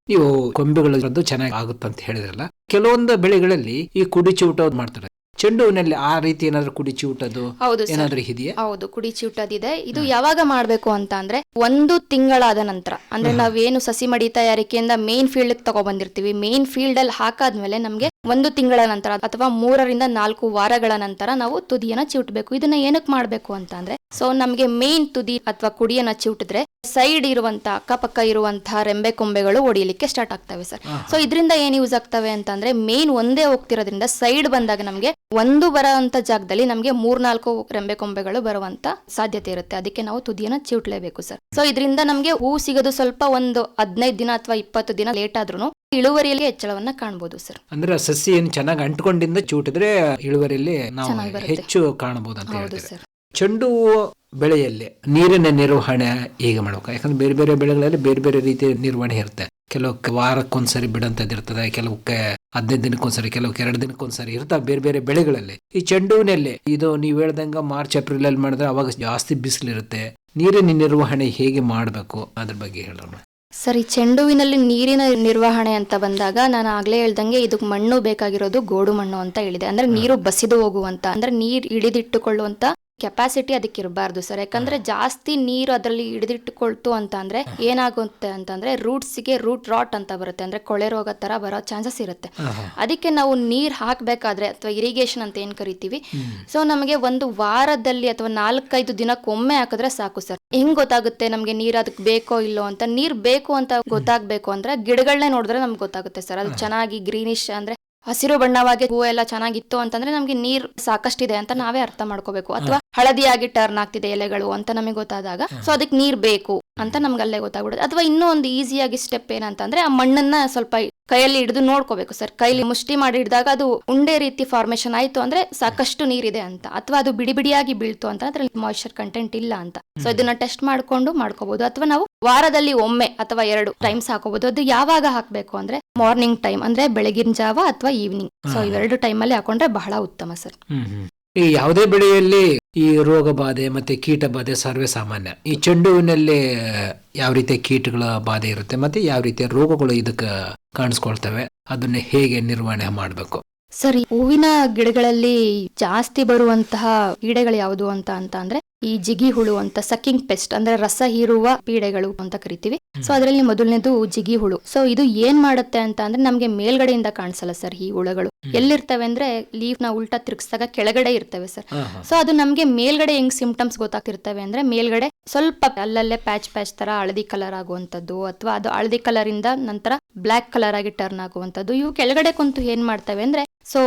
ನೀವು ಕೊಂಬೆಗಳದ್ದು ಚೆನ್ನಾಗಿ ಆಗುತ್ತೆ ಅಂತ ಹೇಳಿದ್ರಲ್ಲ, ಕೆಲವೊಂದು ಬೆಳೆಗಳಲ್ಲಿ ಈ ಕುಡಿ ಚಿವುಟೋದು ಮಾಡ್ತಾರೆ. ಚೆಂಡುವಿನಲ್ಲಿ ಆ ರೀತಿ ಏನಾದ್ರು ಕುಡಿ ಚಿವುಟೋದು ಏನಾದ್ರೂ ಇದೆಯಾ? ಹೌದು, ಕುಡಿ ಚಿವುಟೋದಿದೆ. ಇದು ಯಾವಾಗ ಮಾಡ್ಬೇಕು ಅಂತ ಅಂದ್ರೆ, 1 ತಿಂಗಳಾದ ನಂತರ. ಅಂದ್ರೆ ನಾವೇನು ಸಸಿ ಮಡಿ ತಯಾರಿಕೆಯಿಂದ ಮೇನ್ ಫೀಲ್ಡ್ ತಗೊಬಂದಿರ್ತೀವಿ, ಮೇನ್ ಫೀಲ್ಡ್ ಅಲ್ಲಿ ಹಾಕಾದ್ಮೇಲೆ ನಮ್ಗೆ 1 ತಿಂಗಳ ನಂತರ ಅಥವಾ 3 ರಿಂದ 4 ವಾರಗಳ ನಂತರ ನಾವು ತುದಿಯನ್ನ ಚಿವುಟಬೇಕು. ಇದನ್ನ ಏನಕ್ಕೆ ಮಾಡ್ಬೇಕು ಅಂತ ಅಂದ್ರೆ, ಸೊ ನಮ್ಗೆ ಮೇನ್ ತುದಿ ಅಥವಾ ಕುಡಿಯನ್ನ ಚಿವುಟಿದ್ರೆ ಸೈಡ್ ಇರುವಂತ ಅಕ್ಕಪಕ್ಕ ಇರುವಂತಹ ರೆಂಬೆ ಕೊಂಬೆಗಳು ಒಡೆಯಲಿಕ್ಕೆ ಸ್ಟಾರ್ಟ್ ಆಗ್ತವೆ ಸರ್. ಸೊ ಇದರಿಂದ ಏನ್ ಯೂಸ್ ಆಗ್ತವೆ ಅಂತಂದ್ರೆ, ಮೇನ್ ಒಂದೇ ಹೋಗ್ತಿರೋದ್ರಿಂದ ಸೈಡ್ ಬಂದಾಗ ನಮ್ಗೆ ಒಂದು ಬರುವಂತ ಜಾಗದಲ್ಲಿ ನಮ್ಗೆ 3-4 ರೆಂಬೆ ಕೊಂಬೆಗಳು ಬರುವಂತ ಸಾಧ್ಯತೆ ಇರುತ್ತೆ. ಅದಕ್ಕೆ ನಾವು ತುದಿಯನ್ನ ಚಿವುಟ್ಲೇಬೇಕು ಸರ್. ಸೊ ಇದರಿಂದ ನಮ್ಗೆ ಹೂ ಸಿಗೋದು ಸ್ವಲ್ಪ ಒಂದು 15 ದಿನ ಅಥವಾ 20 ದಿನ ಲೇಟ್ ಆದ್ರೂ ಇಳುವರಿಯಲ್ಲಿ ಹೆಚ್ಚಳವನ್ನ ಕಾಣಬಹುದು ಸರ್. ಅಂದ್ರೆ ಸಸಿ ಏನು ಚೆನ್ನಾಗಿ ಅಂಟ್ಕೊಂಡಿಂದ ಚೂಟಿದ್ರೆ ಇಳುವರಿಯಲ್ಲಿ ನಾವು ಹೆಚ್ಚು ಕಾಣಬಹುದು ಅಂತ ಹೇಳ್ತೀವಿ. ಚೆಂಡು ಬೆಳೆಯಲ್ಲಿ ನೀರಿನ ನಿರ್ವಹಣೆ ಹೇಗೆ ಮಾಡ್ಬೇಕು? ಯಾಕಂದ್ರೆ ಬೇರೆ ಬೇರೆ ಬೆಳೆಗಳಲ್ಲಿ ಬೇರೆ ಬೇರೆ ರೀತಿಯ ನಿರ್ವಹಣೆ ಇರುತ್ತೆ. ಕೆಲವಕ್ಕೆ ವಾರಕ್ಕೊಂದ್ಸರಿ ಬಿಡಂತದ್ದು ಇರ್ತದೆ, ಕೆಲವಕ್ಕೆ 15 ದಿನಕ್ಕೊಂದ್ಸರಿ, ಕೆಲವಕ್ಕೆ 2 ದಿನಕ್ಕೊಂದ್ಸರಿ ಇರ್ತವೆ ಬೇರೆ ಬೇರೆ ಬೆಳೆಗಳಲ್ಲಿ. ಈ ಚೆಂಡುವಿನಲ್ಲಿ ಇದು ನೀವು ಹೇಳ್ದಂಗ ಮಾರ್ಚ್ ಏಪ್ರಿಲ್ ಅಲ್ಲಿ ಮಾಡಿದ್ರೆ ಅವಾಗ ಜಾಸ್ತಿ ಬಿಸಿಲಿರುತ್ತೆ. ನೀರಿನ ನಿರ್ವಹಣೆ ಹೇಗೆ ಮಾಡಬೇಕು ಅದ್ರ ಬಗ್ಗೆ ಹೇಳೋಣ. ಸರಿ, ಚೆಂಡುವಿನಲ್ಲಿ ನೀರಿನ ನಿರ್ವಹಣೆ ಅಂತ ಬಂದಾಗ ನಾನು ಆಗ್ಲೇ ಹೇಳ್ದಂಗೆ ಇದಕ್ಕೆ ಮಣ್ಣು ಬೇಕಾಗಿರೋದು ಗೋಡು ಮಣ್ಣು ಅಂತ ಹೇಳಿದೆ. ಅಂದ್ರೆ ನೀರು ಬಸಿದು ಹೋಗುವಂತ, ಅಂದ್ರೆ ನೀರು ಹಿಡಿದಿಟ್ಟುಕೊಳ್ಳುವಂತ ಕೆಪಾಸಿಟಿ ಅದಕ್ಕೆ ಇರಬಾರ್ದು ಸರ್. ಯಾಕಂದ್ರೆ ಜಾಸ್ತಿ ನೀರು ಅದರಲ್ಲಿ ಹಿಡಿದಿಟ್ಟುಕೊಳ್ತು ಅಂತ ಅಂದ್ರೆ ಏನಾಗುತ್ತೆ ಅಂತಂದ್ರೆ ರೂಟ್ಸ್ಗೆ ರೂಟ್ ರಾಟ್ ಅಂತ ಬರುತ್ತೆ, ಅಂದ್ರೆ ಕೊಳೆ ರೋಗ ತರ ಬರೋ ಚಾನ್ಸಸ್ ಇರುತ್ತೆ. ಅದಕ್ಕೆ ನಾವು ನೀರ್ ಹಾಕ್ಬೇಕಾದ್ರೆ ಅಥವಾ ಇರಿಗೇಷನ್ ಅಂತ ಏನ್ ಕರಿತೀವಿ, ಸೊ ನಮಗೆ ಒಂದು ವಾರದಲ್ಲಿ ಅಥವಾ 4-5 ದಿನಕ್ಕೊಮ್ಮೆ ಹಾಕಿದ್ರೆ ಸಾಕು ಸರ್. ಹೆಂಗ್ ಗೊತ್ತಾಗುತ್ತೆ ನಮ್ಗೆ ನೀರ್ ಅದಕ್ಕೆ ಬೇಕೋ ಇಲ್ಲೋ ಅಂತ? ನೀರ್ ಬೇಕು ಅಂತ ಗೊತ್ತಾಗ್ಬೇಕು ಅಂದ್ರೆ ಗಿಡಗಳನ್ನೇ ನೋಡಿದ್ರೆ ನಮ್ಗೆ ಗೊತ್ತಾಗುತ್ತೆ ಸರ್. ಅದು ಚೆನ್ನಾಗಿ ಗ್ರೀನಿಶ್ ಅಂದ್ರೆ ಹಸಿರು ಬಣ್ಣವಾಗಿ ಹೂವು ಎಲ್ಲ ಚೆನ್ನಾಗಿತ್ತು ಅಂತಂದ್ರೆ ನಮ್ಗೆ ನೀರ್ ಸಾಕಷ್ಟಿದೆ ಅಂತ ನಾವೇ ಅರ್ಥ ಮಾಡ್ಕೋಬೇಕು. ಅಥವಾ ಹಳದಿಯಾಗಿ ಟರ್ನ್ ಆಗ್ತಿದೆ ಎಲೆಗಳು ಅಂತ ನಮಗೆ ಗೊತ್ತಾದಾಗ ಸೊ ಅದಕ್ಕೆ ನೀರ್ ಬೇಕು ಅಂತ ನಮ್ಗೆ ಅಲ್ಲೇ ಗೊತ್ತಾಗ್ಬಿಡುತ್ತೆ. ಅಥವಾ ಇನ್ನೂ ಒಂದು ಈಸಿಯಾಗಿ ಸ್ಟೆಪ್ ಏನಂತಂದ್ರೆ, ಆ ಮಣ್ಣನ್ನ ಸ್ವಲ್ಪ ಕೈಯಲ್ಲಿ ಹಿಡಿದು ನೋಡ್ಕೋಬೇಕು ಸರ್. ಕೈಲಿ ಮುಷ್ಟಿ ಮಾಡಿ ಹಿಡಿದಾಗ ಅದು ಉಂಡೆ ರೀತಿ ಫಾರ್ಮೇಶನ್ ಆಯ್ತು ಅಂದ್ರೆ ಸಾಕಷ್ಟು ನೀರಿದೆ ಅಂತ. ಅಥವಾ ಅದು ಬಿಡಿ ಬಿಡಿಯಾಗಿ ಬೀಳ್ತು ಅಂತ ಅದ್ರಲ್ಲಿ ಮಾಯಿಶ್ಚರ್ ಕಂಟೆಂಟ್ ಇಲ್ಲ ಅಂತ. ಸೊ ಇದನ್ನ ಟೆಸ್ಟ್ ಮಾಡ್ಕೊಂಡು ಮಾಡ್ಕೋಬಹುದು. ಅಥವಾ ನಾವು ವಾರದಲ್ಲಿ ಒಮ್ಮೆ ಅಥವಾ 2 ಟೈಮ್ಸ್ ಹಾಕೋಬಹುದು. ಅದು ಯಾವಾಗ ಹಾಕ್ಬೇಕು ಅಂದ್ರೆ ಮಾರ್ನಿಂಗ್ ಟೈಮ್, ಅಂದ್ರೆ ಬೆಳಗಿನ ಜಾವ ಅಥವಾ ಈವ್ನಿಂಗ್. ಸೊ ಇವೆರಡು ಟೈಮಲ್ಲಿ ಹಾಕೊಂಡ್ರೆ ಬಹಳ ಉತ್ತಮ ಸರ್. ಈ ಯಾವುದೇ ಬೆಳೆಯಲ್ಲಿ ಈ ರೋಗ ಬಾಧೆ ಮತ್ತೆ ಕೀಟ ಬಾಧೆ ಸರ್ವೇ ಸಾಮಾನ್ಯ. ಈ ಚೆಂಡುವಿನಲ್ಲಿ ಯಾವ ರೀತಿಯ ಕೀಟಗಳ ಬಾಧೆ ಇರುತ್ತೆ ಮತ್ತೆ ಯಾವ ರೀತಿಯ ರೋಗಗಳು ಇದಕ್ಕೆ ಕಾಣಿಸ್ಕೊಳ್ತವೆ, ಅದನ್ನ ಹೇಗೆ ನಿರ್ವಹಣೆ ಮಾಡಬೇಕು? ಸರಿ, ಹೂವಿನ ಗಿಡಗಳಲ್ಲಿ ಜಾಸ್ತಿ ಬರುವಂತಹ ಪೀಡೆಗಳು ಯಾವುದು ಅಂತ ಅಂದ್ರೆ ಈ ಜಿಗಿ ಹುಳು ಅಂತ, ಸಕ್ಕಿಂಗ್ ಪೆಸ್ಟ್ ಅಂದ್ರೆ ರಸ ಹೀರುವ ಪೀಡೆಗಳು ಅಂತ ಕರಿತೀವಿ. ಸೊ ಅದರಲ್ಲಿ ಮೊದಲನೇದು ಜಿಗಿ ಹುಳು. ಸೊ ಇದು ಏನ್ ಮಾಡುತ್ತೆ ಅಂತ ಅಂದ್ರೆ ನಮ್ಗೆ ಮೇಲ್ಗಡೆಯಿಂದ ಕಾಣಿಸಲ್ಲ ಸರ್. ಈ ಹುಳುಗಳು ಎಲ್ಲಿರ್ತವೆ ಅಂದ್ರೆ ಲೀಫ್ ನ ಉಲ್ಟಾ ತಿರ್ಗಿಸಿದಾಗ ಕೆಳಗಡೆ ಇರ್ತವೆ ಸರ್. ಸೊ ಅದು ನಮ್ಗೆ ಮೇಲ್ಗಡೆ ಹೆಂಗ್ ಸಿಂಪ್ಟಮ್ಸ್ ಗೊತ್ತಾಗ್ತಿರ್ತವೆ ಅಂದ್ರೆ, ಮೇಲ್ಗಡೆ ಸ್ವಲ್ಪ ಅಲ್ಲಲ್ಲೇ ಪ್ಯಾಚ್ ತರ ಹಳದಿ ಕಲರ್ ಆಗುವಂತದ್ದು, ಅಥವಾ ಅದು ಹಳದಿ ಕಲರ್ ಇಂದ ನಂತರ ಬ್ಲಾಕ್ ಕಲರ್ ಆಗಿ ಟರ್ನ್ ಆಗುವಂತದ್ದು. ಇವು ಕೆಳಗಡೆ ಕುಂತು ಏನ್ ಮಾಡ್ತವೆ ಅಂದ್ರೆ, ಸೊ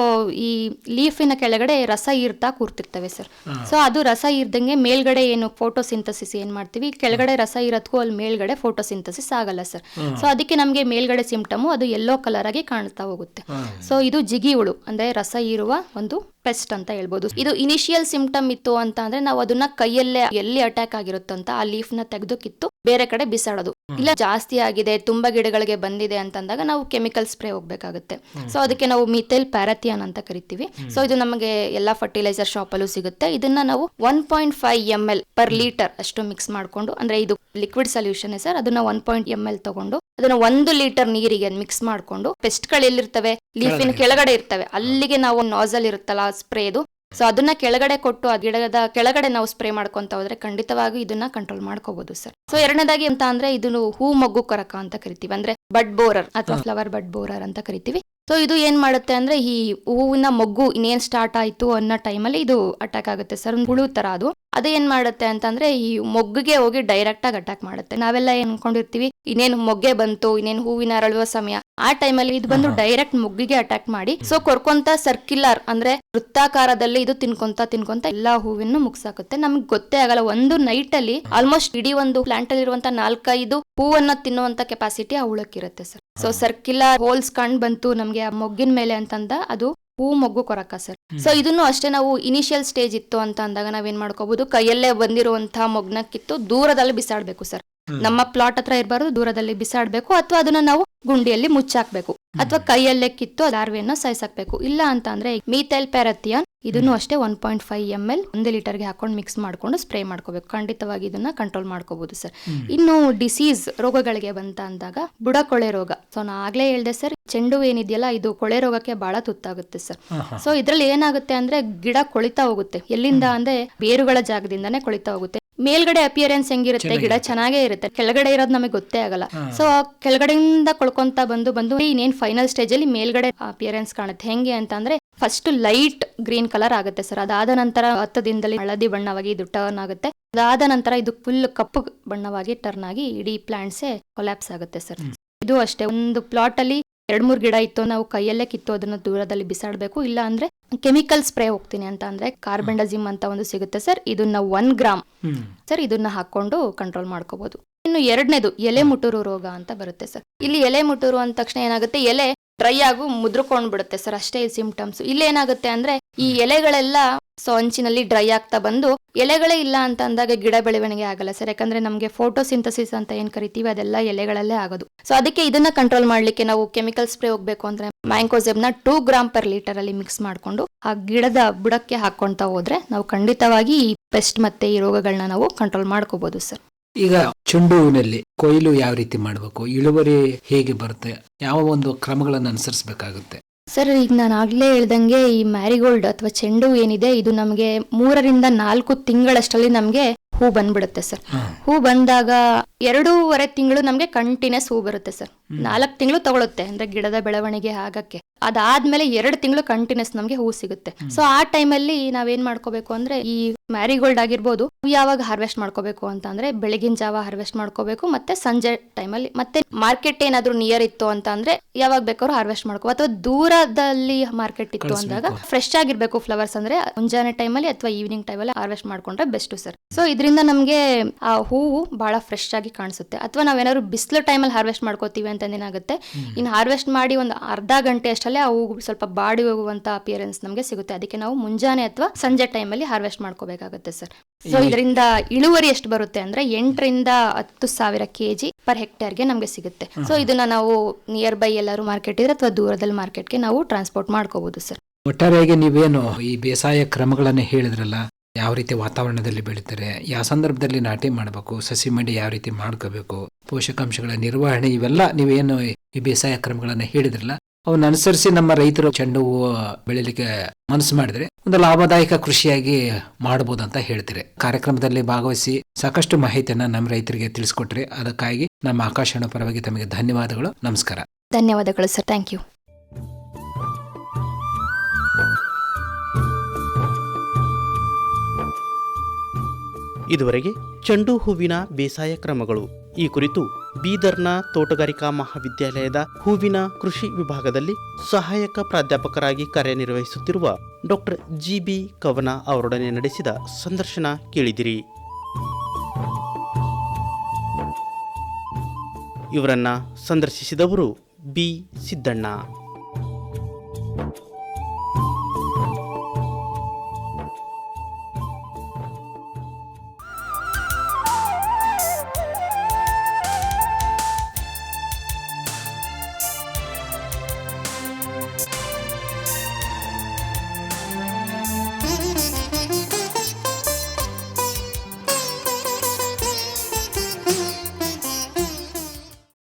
ಈ ಲೀಫಿನ ಕೆಳಗಡೆ ರಸ ಈರ್ತಾ ಕೂರ್ತಿರ್ತವೆ ಸರ್. ಸೊ ಅದು ರಸ ಈರ್ದಂಗೆ ಮೇಲ್ಗಡೆ ಏನು ಫೋಟೋಸಿಂಥಸಿಸ್ ಏನ್ ಮಾಡ್ತೀವಿ, ಕೆಳಗಡೆ ರಸ ಇರೋದಕ್ಕೂ ಅಲ್ಲಿ ಮೇಲ್ಗಡೆ ಫೋಟೋಸಿಂಥಸಿಸ್ ಆಗಲ್ಲ ಸರ್. ಸೊ ಅದಕ್ಕೆ ನಮ್ಗೆ ಮೇಲ್ಗಡೆ ಸಿಂಪ್ಟಮು ಅದು ಯೆಲ್ಲೋ ಕಲರ್ ಆಗಿ ಕಾಣ್ತಾ ಹೋಗುತ್ತೆ. ಸೊ ಇದು ಜಿಗಿ ಹುಳು ಅಂದ್ರೆ ರಸ ಹೀರುವ ಒಂದು ಪೆಸ್ಟ್ ಅಂತ ಹೇಳ್ಬೋದು. ಇದು ಇನಿಷಿಯಲ್ ಸಿಂಪ್ಟಮ್ ಇತ್ತು ಅಂತ ಅಂದ್ರೆ ನಾವು ಅದನ್ನ ಕೈಯಲ್ಲೇ ಎಲ್ಲಿ ಅಟ್ಯಾಕ್ ಆಗಿರುತ್ತಂತ ಆ ಲೀಫ್ ನ ತೆಗೆದು ಕಿತ್ತು ಬೇರೆ ಕಡೆ ಬಿಸಾಡೋದು. ಇಲ್ಲ ಜಾಸ್ತಿ ಆಗಿದೆ, ತುಂಬಾ ಗಿಡಗಳಿಗೆ ಬಂದಿದೆ ಅಂತಂದಾಗ ನಾವು ಕೆಮಿಕಲ್ ಸ್ಪ್ರೇ ಹೋಗ್ಬೇಕಾಗುತ್ತೆ. ಸೊ ಅದಕ್ಕೆ ನಾವು ಮಿಥೈಲ್ ಪ್ಯಾರಥಿಯಾನ್ ಅಂತ ಕರಿತೀವಿ. ಸೊ ಇದು ನಮಗೆ ಎಲ್ಲಾ ಫರ್ಟಿಲೈಸರ್ ಶಾಪ್ ಅಲ್ಲೂ ಸಿಗುತ್ತೆ. ಇದನ್ನ ನಾವು 1.5 ml per ಲೀಟರ್ ಅಷ್ಟು ಮಿಕ್ಸ್ ಮಾಡ್ಕೊಂಡು, ಅಂದ್ರೆ ಇದು ಲಿಕ್ವಿಡ್ ಸೊಲ್ಯೂಷನ್ ಸರ್, ಅದನ್ನ 1 ml ತಗೊಂಡು ಅದನ್ನ 1 ಲೀಟರ್ ನೀರಿಗೆ ಮಿಕ್ಸ್ ಮಾಡ್ಕೊಂಡು, ಪೆಸ್ಟ್ ಗಳು ಎಲ್ಲಿರ್ತವೆ ಲೀಫಿನ ಕೆಳಗಡೆ ಇರ್ತವೆ ಅಲ್ಲಿಗೆ ನಾವು ನಾಸಲ್ ಇರುತ್ತಲ್ಲ ಸ್ಪ್ರೇದು, ಸೊ ಅದನ್ನ ಕೆಳಗಡೆ ಕೊಟ್ಟು ಆ ಗಿಡದ ಕೆಳಗಡೆ ನಾವು ಸ್ಪ್ರೇ ಮಾಡ್ಕೊಂತ ಹೋದ್ರೆ ಖಂಡಿತವಾಗಿ ಇದನ್ನ ಕಂಟ್ರೋಲ್ ಮಾಡ್ಕೋಬಹುದು ಸರ್. ಸೊ ಎರಡನೇದಾಗಿ ಅಂತ ಅಂದ್ರೆ ಇದನ್ನು ಹೂ ಮೊಗ್ಗು ಕೊರಕ ಅಂತ ಕರಿತೀವಿ, ಅಂದ್ರೆ ಬಡ್ ಬೋರರ್ ಅಥವಾ ಫ್ಲವರ್ ಬಡ್ ಬೋರರ್ ಅಂತ ಕರಿತೀವಿ. ಸೊ ಇದು ಏನ್ ಮಾಡುತ್ತೆ ಅಂದ್ರೆ, ಈ ಹೂವಿನ ಮೊಗ್ಗು ಇನ್ನೇನ್ ಸ್ಟಾರ್ಟ್ ಆಯ್ತು ಅನ್ನೋ ಟೈಮಲ್ಲಿ ಇದು ಅಟ್ಯಾಕ್ ಆಗುತ್ತೆ ಸರ್. ಹುಳು ತರ ಅದು ಅದು ಏನ್ ಮಾಡುತ್ತೆ ಅಂತಂದ್ರೆ ಈ ಮೊಗ್ಗಿಗೆ ಹೋಗಿ ಡೈರೆಕ್ಟ್ ಆಗಿ ಅಟ್ಯಾಕ್ ಮಾಡುತ್ತೆ. ನಾವೆಲ್ಲ ಏನ್ ಅನ್ಕೊಂಡಿರ್ತೀವಿ ಇನ್ನೇನು ಮೊಗ್ಗೆ ಬಂತು, ಇನ್ನೇನು ಹೂವಿನ ಅರಳುವ ಸಮಯ, ಆ ಟೈಮಲ್ಲಿ ಇದು ಬಂದು ಡೈರೆಕ್ಟ್ ಮೊಗ್ಗಿಗೆ ಅಟ್ಯಾಕ್ ಮಾಡಿ ಸೊ ಕೊರ್ಕೊಂತ ಸರ್ಕ್ಯುಲರ್ ಅಂದ್ರೆ ವೃತ್ತಾಕಾರದಲ್ಲಿ ಇದು ತಿನ್ಕೊಂತ ಎಲ್ಲಾ ಹೂವಿನ ಮುಗ್ಸಾಕುತ್ತೆ. ನಮ್ಗೆ ಗೊತ್ತೇ ಆಗಲ್ಲ. ಒಂದು ನೈಟ್ ಅಲ್ಲಿ ಆಲ್ಮೋಸ್ಟ್ ಇಡೀ ಒಂದು ಪ್ಲಾಂಟ್ ಅಲ್ಲಿ ಇರುವಂತ 4-5 ಹೂವನ್ನ ತಿನ್ನುವಂತ ಕೆಪಾಸಿಟಿ ಆ ಹುಳಕ್ಕಿರುತ್ತೆ ಸರ್. ಸೊ ಸರ್ಕ್ಯುಲರ್ ಹೋಲ್ಸ್ ಕಂಡು ಬಂತು ನಮ್ಗೆ ಆ ಮೊಗ್ಗಿನ ಮೇಲೆ ಅಂತಂದ ಅದು ಹೂ ಮೊಗ್ಗು ಕೊರಕ ಸರ್. ಸೊ ಇದನ್ನು ಅಷ್ಟೇ ನಾವು ಇನಿಷಿಯಲ್ ಸ್ಟೇಜ್ ಇತ್ತು ಅಂತ ಅಂದಾಗ ನಾವೇನ್ ಮಾಡ್ಕೋಬಹುದು, ಕೈಯಲ್ಲೇ ಬಂದಿರುವಂತಹ ಮೊಗ್ನ ಕಿತ್ತು ದೂರದಲ್ಲಿ ಬಿಸಾಡ್ಬೇಕು ಸರ್. ನಮ್ಮ ಪ್ಲಾಟ್ ಹತ್ರ ಇರಬಾರ್ದು, ದೂರದಲ್ಲಿ ಬಿಸಾಡ್ಬೇಕು, ಅಥವಾ ಅದನ್ನ ನಾವು ಗುಂಡಿಯಲ್ಲಿ ಮುಚ್ಚಾಕ್ಬೇಕು, ಅಥವಾ ಕೈಯಲ್ಲೇ ಕಿತ್ತು ಲಾರ್ವೆಯನ್ನ ಸಾಯಿಸಾಕ್ಬೇಕು. ಇಲ್ಲ ಅಂತ ಅಂದ್ರೆ ಮೀಥೈಲ್ ಪ್ಯಾರಥಿಯಾನ್ ಇದನ್ನು ಅಷ್ಟೇ 1.5 ml 1 ಲೀಟರ್ಗೆ ಹಾಕೊಂಡು ಮಿಕ್ಸ್ ಮಾಡ್ಕೊಂಡು ಸ್ಪ್ರೇ ಮಾಡ್ಕೋಬೇಕು. ಖಂಡಿತವಾಗಿ ಇದನ್ನ ಕಂಟ್ರೋಲ್ ಮಾಡ್ಕೋಬಹುದು ಸರ್. ಇನ್ನು ಡಿಸೀಸ್ ರೋಗಗಳಿಗೆ ಬಂತ ಅಂದಾಗ ಬುಡ ಕೊಳೆ ರೋಗ. ಸೊ ನಾ ಆಗ್ಲೇ ಹೇಳ್ದೆ ಸರ್, ಚೆಂಡು ಏನಿದೆಯಲ್ಲ ಇದು ಕೊಳೆ ರೋಗಕ್ಕೆ ಬಹಳ ತುತ್ತಾಗುತ್ತೆ ಸರ್. ಸೊ ಇದ್ರಲ್ಲಿ ಏನಾಗುತ್ತೆ ಅಂದ್ರೆ ಗಿಡ ಕೊಳಿತಾ ಹೋಗುತ್ತೆ. ಎಲ್ಲಿಂದ ಅಂದ್ರೆ ಬೇರುಗಳ ಜಾಗದಿಂದಾನೇ ಕೊಳಿತಾ ಹೋಗುತ್ತೆ. ಮೇಲ್ಗಡೆ ಅಪಿಯರೆನ್ಸ್ ಹೆಂಗಿರುತ್ತೆ, ಗಿಡ ಚೆನ್ನಾಗೇ ಇರುತ್ತೆ, ಕೆಳಗಡೆ ಇರೋದು ನಮಗೆ ಗೊತ್ತೇ ಆಗಲ್ಲ. ಸೊ ಕೆಳಗಡೆಯಿಂದ ಕೊಳ್ಕೊಂತ ಬಂದು ಇನ್ನೇನ್ ಫೈನಲ್ ಸ್ಟೇಜ್ ಅಲ್ಲಿ ಮೇಲ್ಗಡೆ ಅಪಿಯರೆನ್ಸ್ ಕಾಣುತ್ತೆ. ಹೆಂಗೆ ಅಂತ ಅಂದ್ರೆ ಫಸ್ಟ್ ಲೈಟ್ ಗ್ರೀನ್ ಕಲರ್ ಆಗುತ್ತೆ ಸರ್. ಅದಾದ ನಂತರ 10 ದಿನದಲ್ಲಿ ಹಳದಿ ಬಣ್ಣವಾಗಿ ಇದು ಟರ್ನ್ ಆಗುತ್ತೆ. ಅದಾದ ನಂತರ ಇದು ಫುಲ್ ಕಪ್ಪು ಬಣ್ಣವಾಗಿ ಟರ್ನ್ ಆಗಿ ಇಡೀ ಪ್ಲಾಂಟ್ಸೇ ಕೊಲ್ಯಾಪ್ಸ್ ಆಗುತ್ತೆ ಸರ್. ಇದು ಅಷ್ಟೇ, ಒಂದು ಪ್ಲಾಟ್ ಅಲ್ಲಿ 2-3 ಗಿಡ ಇತ್ತು, ನಾವು ಕೈಯಲ್ಲೇ ಕಿತ್ತು ಅದನ್ನ ದೂರದಲ್ಲಿ ಬಿಸಾಡ್ಬೇಕು. ಇಲ್ಲ ಅಂದ್ರೆ ಕೆಮಿಕಲ್ ಸ್ಪ್ರೇ ಹೋಗ್ತೀನಿ ಅಂತ ಅಂದ್ರೆ ಕಾರ್ಬೆಂಡಜಿಮ್ ಅಂತ ಒಂದು ಸಿಗುತ್ತೆ ಸರ್. ಇದನ್ನ 1 ಗ್ರಾಮ್ ಸರ್ ಇದನ್ನ ಹಾಕೊಂಡು ಕಂಟ್ರೋಲ್ ಮಾಡ್ಕೋಬಹುದು. ಇನ್ನು ಎರಡನೇದು ಎಲೆ ಮುಟುರು ರೋಗ ಅಂತ ಬರುತ್ತೆ ಸರ್. ಇಲ್ಲಿ ಎಲೆ ಮುಟುರು ಅಂದ ತಕ್ಷಣ ಏನಾಗುತ್ತೆ, ಎಲೆ ಡ್ರೈ ಆಗು ಮುದ್ರಕೊಂಡ್ ಬಿಡುತ್ತೆ ಸರ್, ಅಷ್ಟೇ ಈ ಸಿಂಪ್ಟಮ್ಸ್. ಇಲ್ಲಿ ಏನಾಗುತ್ತೆ ಅಂದ್ರೆ ಈ ಎಲೆಗಳೆಲ್ಲ ಸೊ ಅಂಚಿನಲ್ಲಿ ಡ್ರೈ ಆಗ್ತಾ ಬಂದು ಎಲೆಗಳೇ ಇಲ್ಲ ಅಂತ ಅಂದಾಗ ಗಿಡ ಬೆಳವಣಿಗೆ ಆಗಲ್ಲ ಸರ್. ಯಾಕಂದ್ರೆ ನಮ್ಗೆ ಫೋಟೋಸಿಂಥಸಿಸ್ ಅಂತ ಏನ್ ಕರಿತೀವಿ ಅದೆಲ್ಲ ಎಲೆಗಳಲ್ಲೇ ಆಗೋದು. ಸೊ ಅದಕ್ಕೆ ಇದನ್ನ ಕಂಟ್ರೋಲ್ ಮಾಡ್ಲಿಕ್ಕೆ ನಾವು ಕೆಮಿಕಲ್ ಸ್ಪ್ರೇ ಹೋಗ್ಬೇಕು ಅಂದ್ರೆ ಮ್ಯಾಂಕೋಸೆಬ್ನ 2 ಗ್ರಾಮ್ ಪರ್ ಲೀಟರ್ ಅಲ್ಲಿ ಮಿಕ್ಸ್ ಮಾಡ್ಕೊಂಡು ಆ ಗಿಡದ ಬುಡಕ್ಕೆ ಹಾಕೊಂತ ಹೋದ್ರೆ ನಾವು ಖಂಡಿತವಾಗಿ ಈ ಪೆಸ್ಟ್ ಮತ್ತೆ ಈ ರೋಗಗಳನ್ನ ನಾವು ಕಂಟ್ರೋಲ್ ಮಾಡ್ಕೋಬಹುದು ಸರ್. ಈಗ ಚೆಂಡು ಹೂವಿನಲ್ಲಿ ಕೊಯ್ಲು ಯಾವ ರೀತಿ ಮಾಡಬೇಕು, ಇಳುವರಿ ಹೇಗೆ ಬರುತ್ತೆ, ಯಾವ ಒಂದು ಕ್ರಮಗಳನ್ನು ಅನುಸರಿಸಬೇಕಾಗುತ್ತೆ? ಸರ್ ಈಗ ನಾನು ಆಗ್ಲೇ ಹೇಳ್ದಂಗೆ ಈ ಮ್ಯಾರಿಗೋಲ್ಡ್ ಅಥವಾ ಚೆಂಡು ಏನಿದೆ ಇದು ನಮಗೆ 3-4 ತಿಂಗಳಷ್ಟರಲ್ಲಿ ನಮ್ಗೆ ಹೂ ಬಂದ್ಬಿಡುತ್ತೆ ಸರ್. ಹೂ ಬಂದಾಗ 2.5 ತಿಂಗಳು ನಮ್ಗೆ ಕಂಟಿನ್ಯೂಸ್ ಹೂ ಬರುತ್ತೆ ಸರ್. 4 ತಿಂಗಳು ತಗೊಳುತ್ತೆ ಅಂದ್ರೆ ಗಿಡದ ಬೆಳವಣಿಗೆ ಆಗಕ್ಕೆ. ಅದಾದ್ಮೇಲೆ 2 ತಿಂಗಳು ಕಂಟಿನ್ಯೂಸ್ ನಮ್ಗೆ ಹೂ ಸಿಗುತ್ತೆ. ಸೊ ಆ ಟೈಮಲ್ಲಿ ನಾವೇನ್ ಮಾಡ್ಕೋಬೇಕು ಅಂದ್ರೆ ಈ ಮ್ಯಾರಿಗೋಲ್ಡ್ ಆಗಿರ್ಬೋದು ಯಾವಾಗ ಹಾರ್ವೆಸ್ಟ್ ಮಾಡ್ಕೋಬೇಕು ಅಂತ ಅಂದ್ರೆ ಬೆಳಗಿನ ಜಾವ ಹಾರ್ವೆಸ್ಟ್ ಮಾಡ್ಕೋಬೇಕು, ಮತ್ತೆ ಸಂಜೆ ಟೈಮಲ್ಲಿ. ಮತ್ತೆ ಮಾರ್ಕೆಟ್ ಏನಾದ್ರು ನಿಯರ್ ಇತ್ತು ಅಂತ ಅಂದ್ರೆ ಯಾವಾಗ ಬೇಕಾದ್ರೂ ಹಾರ್ವೆಸ್ಟ್ ಮಾಡ್ಕೋ, ಅಥವಾ ದೂರದಲ್ಲಿ ಮಾರ್ಕೆಟ್ ಇತ್ತು ಅಂದಾಗ ಫ್ರೆಶ್ ಆಗಿರ್ಬೇಕು ಫ್ಲವರ್ಸ್ ಅಂದ್ರೆ ಮುಂಜಾನೆ ಟೈಮಲ್ಲಿ ಅಥವಾ ಈವ್ನಿಂಗ್ ಟೈಮಲ್ಲಿ ಹಾರ್ವೆಸ್ಟ್ ಮಾಡ್ಕೊಂಡ್ರೆ ಬೆಸ್ಟ್ ಸರ್. ಸೊ ಇದರಿಂದ ನಮ್ಗೆ ಆ ಹೂವು ಬಹಳ ಫ್ರೆಶ್ ಆಗಿ ಕಾಣಿಸುತ್ತೆ. ಅಥವಾ ನಾವೇನಾದ್ರು ಬಿಸಿಲು ಟೈಮಲ್ಲಿ ಹಾರ್ವೆಸ್ಟ್ ಮಾಡ್ಕೋತೀವಿ ಅಂತ ಏನಾಗುತ್ತೆ, ಇನ್ನು ಹಾರ್ವೆಸ್ಟ್ ಮಾಡಿ ಒಂದು ಅರ್ಧ ಗಂಟೆ ಅಷ್ಟಲ್ಲೇ ಆ ಹೂವು ಸ್ವಲ್ಪ ಬಾಡಿ ಹೋಗುವಂತ ಅಪಿಯರೆನ್ಸ್ ನಮ್ಗೆ ಸಿಗುತ್ತೆ. ಅದಕ್ಕೆ ನಾವು ಮುಂಜಾನೆ ಅಥವಾ ಸಂಜೆ ಟೈಮಲ್ಲಿ ಹಾರ್ವೆಸ್ಟ್ ಮಾಡ್ಕೋಬೇಕಾಗುತ್ತೆ ಸರ್. ಸೊ ಇದರಿಂದ ಇಳುವರಿ ಎಷ್ಟು ಬರುತ್ತೆ ಅಂದ್ರೆ 8,000-10,000 kg ಪರ್ ಹೆಕ್ಟೇರ್ಗೆ ನಮ್ಗೆ ಸಿಗುತ್ತೆ. ಸೊ ಇದನ್ನ ನಾವು ನಿಯರ್ ಬೈ ಎಲ್ಲರೂ ಮಾರ್ಕೆಟ್ ಇದ್ರೆ ಅಥವಾ ದೂರದಲ್ಲಿ ಮಾರ್ಕೆಟ್ಗೆ ನಾವು ಟ್ರಾನ್ಸ್ಪೋರ್ಟ್ ಮಾಡ್ಕೋಬಹುದು ಸರ್. ಒಟ್ಟಾರೆಯಾಗಿ ನೀವೇನು ಈ ಬೇಸಾಯ ಕ್ರಮಗಳನ್ನ ಹೇಳಿದ್ರಲ್ಲ, ಯಾವ ರೀತಿ ವಾತಾವರಣದಲ್ಲಿ ಬೆಳೀತಾರೆ, ಯಾವ ಸಂದರ್ಭದಲ್ಲಿ ನಾಟಿ ಮಾಡಬೇಕು, ಸಸಿ ಮಂಡಿ ಯಾವ ರೀತಿ ಮಾಡ್ಕೋಬೇಕು, ಪೋಷಕಾಂಶಗಳ ನಿರ್ವಹಣೆ, ಇವೆಲ್ಲ ನೀವೇನು ಈ ಬೇಸಾಯ ಕ್ರಮಗಳನ್ನ ಹೇಳಿದ್ರಲ್ಲ ಅವನ್ನ ಅನುಸರಿಸಿ ನಮ್ಮ ರೈತರು ಚೆಂಡು ಹೂವು ಬೆಳಿಲಿಕ್ಕೆ ಮನಸ್ಸು ಮಾಡಿದ್ರೆ ಒಂದು ಲಾಭದಾಯಕ ಕೃಷಿಯಾಗಿ ಮಾಡಬಹುದು ಅಂತ ಹೇಳ್ತೀರಿ. ಕಾರ್ಯಕ್ರಮದಲ್ಲಿ ಭಾಗವಹಿಸಿ ಸಾಕಷ್ಟು ಮಾಹಿತಿಯನ್ನ ನಮ್ಮ ರೈತರಿಗೆ ತಿಳಿಸ್ಕೊಟ್ರಿ. ಅದಕ್ಕಾಗಿ ನಮ್ಮ ಆಕಾಶವಾಣಿ ಪರವಾಗಿ ತಮಗೆ ಧನ್ಯವಾದಗಳು. ನಮಸ್ಕಾರ. ಧನ್ಯವಾದಗಳು ಸರ್. Thank you. ಇದುವರೆಗೆ ಚೆಂಡು ಹೂವಿನ ಬೇಸಾಯ ಕ್ರಮಗಳು ಈ ಕುರಿತು ಬೀದರ್ನ ತೋಟಗಾರಿಕಾ ಮಹಾವಿದ್ಯಾಲಯದ ಹೂವಿನ ಕೃಷಿ ವಿಭಾಗದಲ್ಲಿ ಸಹಾಯಕ ಪ್ರಾಧ್ಯಾಪಕರಾಗಿ ಕಾರ್ಯನಿರ್ವಹಿಸುತ್ತಿರುವ ಡಾಕ್ಟರ್ GB ಕವನ ಅವರೊಡನೆ ನಡೆಸಿದ ಸಂದರ್ಶನ ಕೇಳಿದಿರಿ. ಇವರನ್ನ ಸಂದರ್ಶಿಸಿದವರು B ಸಿದ್ದಣ್ಣ.